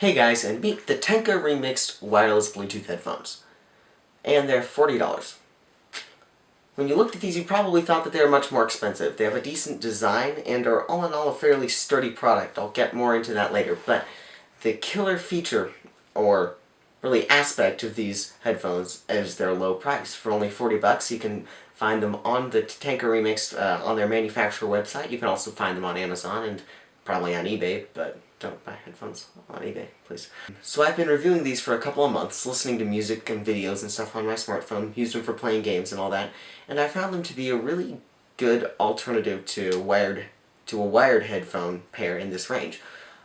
Hey guys, and meet the Tenqa Remixd wireless Bluetooth headphones. And they're $40. When you looked at these, you probably thought that they were much more expensive. They have a decent design and are all in all a fairly sturdy product. I'll get more into that later, but the killer feature, or really aspect of these headphones, is their low price. For only $40, you can find them on the Tenqa Remixd on their manufacturer website. You can also find them on Amazon and probably on eBay, but don't buy headphones on eBay, please. So I've been reviewing these for a couple of months, listening to music and videos and stuff on my smartphone, used them for playing games and all that, and I found them to be a really good alternative to a wired headphone pair in this range.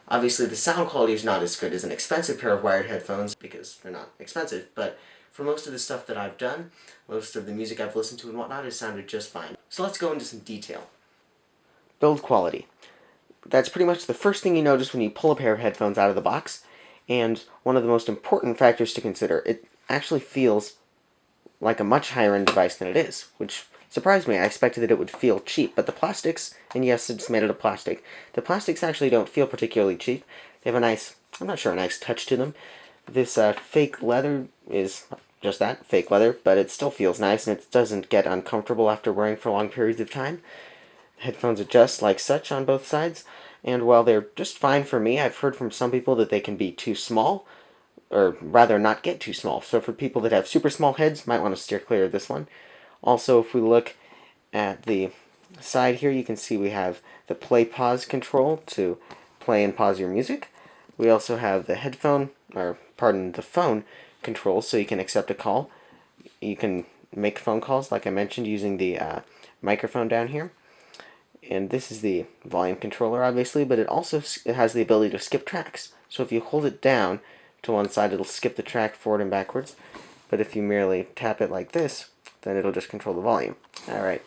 Obviously the sound quality is not as good as an expensive pair of wired headphones, because they're not expensive, but for most of the stuff that I've done, most of the music I've listened to and whatnot, has sounded just fine. So let's go into some detail. Build quality. That's pretty much the first thing you notice when you pull a pair of headphones out of the box, and one of the most important factors to consider. It actually feels like a much higher end device than it is, which surprised me. I expected that it would feel cheap, but the plastics, and yes, it's made out of plastic, the plastics actually don't feel particularly cheap. They have a nice, I'm not sure, a nice touch to them. This fake leather is just that, fake leather, but it still feels nice, and it doesn't get uncomfortable after wearing for long periods of time. Headphones adjust like such on both sides, and while they're just fine for me, I've heard from some people that they can be too small, or rather not get too small. So for people that have super small heads, might want to steer clear of this one. Also, if we look at the side here, you can see we have the play-pause control to play and pause your music. We also have the the phone control, so you can accept a call. You can make phone calls, like I mentioned, using the microphone down here. And this is the volume controller, obviously, but it also has the ability to skip tracks. So if you hold it down to one side, it'll skip the track forward and backwards. But if you merely tap it like this, then it'll just control the volume. Alright.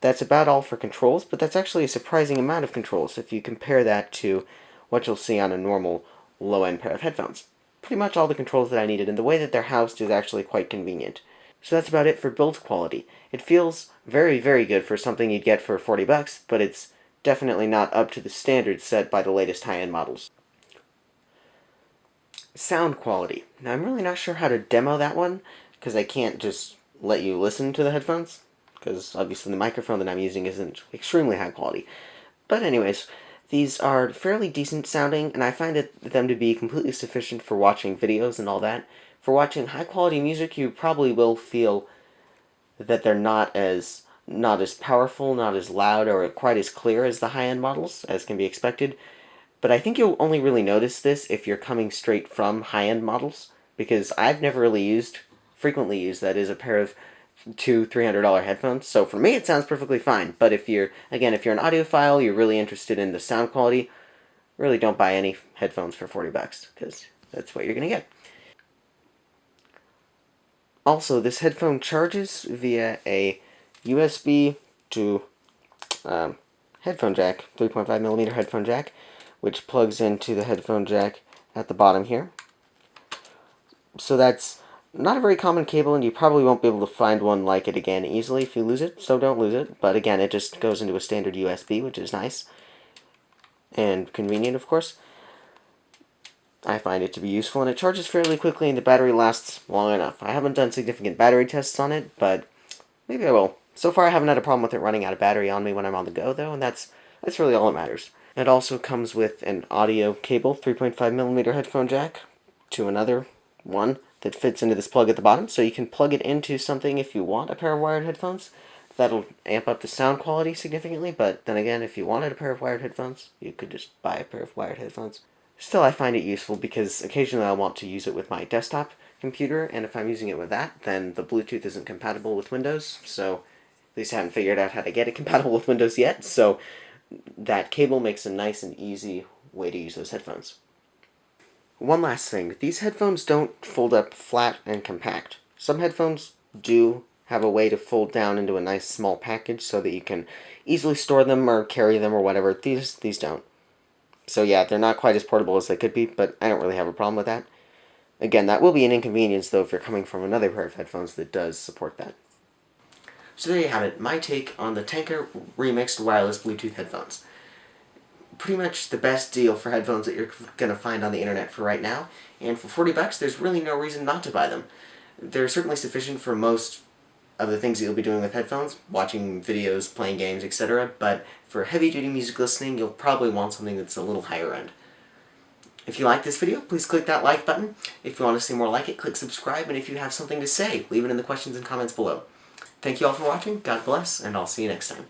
That's about all for controls, but that's actually a surprising amount of controls if you compare that to what you'll see on a normal low-end pair of headphones. Pretty much all the controls that I needed, and the way that they're housed is actually quite convenient. So that's about it for build quality. It feels very, very good for something you'd get for $40, but it's definitely not up to the standards set by the latest high-end models. Sound quality. Now I'm really not sure how to demo that one, because I can't just let you listen to the headphones, because obviously the microphone that I'm using isn't extremely high quality. But anyways, these are fairly decent sounding, and I find them to be completely sufficient for watching videos and all that. For watching high-quality music, you probably will feel that they're not as powerful, not as loud, or quite as clear as the high-end models, as can be expected. But I think you'll only really notice this if you're coming straight from high-end models, because I've never really frequently used, that is, a pair of $200-300 headphones. So for me, it sounds perfectly fine. But if you're an audiophile, you're really interested in the sound quality, really don't buy any headphones for $40, because that's what you're going to get. Also, this headphone charges via a USB to headphone jack, 3.5mm headphone jack, which plugs into the headphone jack at the bottom here. So that's not a very common cable, and you probably won't be able to find one like it again easily if you lose it, so don't lose it. But again, it just goes into a standard USB, which is nice and convenient, of course. I find it to be useful, and it charges fairly quickly, and the battery lasts long enough. I haven't done significant battery tests on it, but maybe I will. So far, I haven't had a problem with it running out of battery on me when I'm on the go, though, and that's really all that matters. It also comes with an audio cable, 3.5mm headphone jack, to another one that fits into this plug at the bottom, so you can plug it into something if you want a pair of wired headphones. That'll amp up the sound quality significantly, but then again, if you wanted a pair of wired headphones, you could just buy a pair of wired headphones. Still, I find it useful because occasionally I want to use it with my desktop computer, and if I'm using it with that, then the Bluetooth isn't compatible with Windows, so at least I haven't figured out how to get it compatible with Windows yet, so that cable makes a nice and easy way to use those headphones. One last thing, these headphones don't fold up flat and compact. Some headphones do have a way to fold down into a nice small package so that you can easily store them or carry them or whatever. These don't. So yeah, they're not quite as portable as they could be, but I don't really have a problem with that. Again, that will be an inconvenience, though, if you're coming from another pair of headphones that does support that. So there you have it, my take on the Tenqa Remixd wireless Bluetooth headphones. pretty much the best deal for headphones that you're going to find on the internet for right now, and for 40 bucks there's really no reason not to buy them. They're certainly sufficient for most of the things that you'll be doing with headphones, watching videos, playing games, etc., but for heavy-duty music listening you'll probably want something that's a little higher end. If you like this video, please click that like button. If you want to see more like it, click subscribe, and if you have something to say, leave it in the questions and comments below. Thank you all for watching, God bless, and I'll see you next time.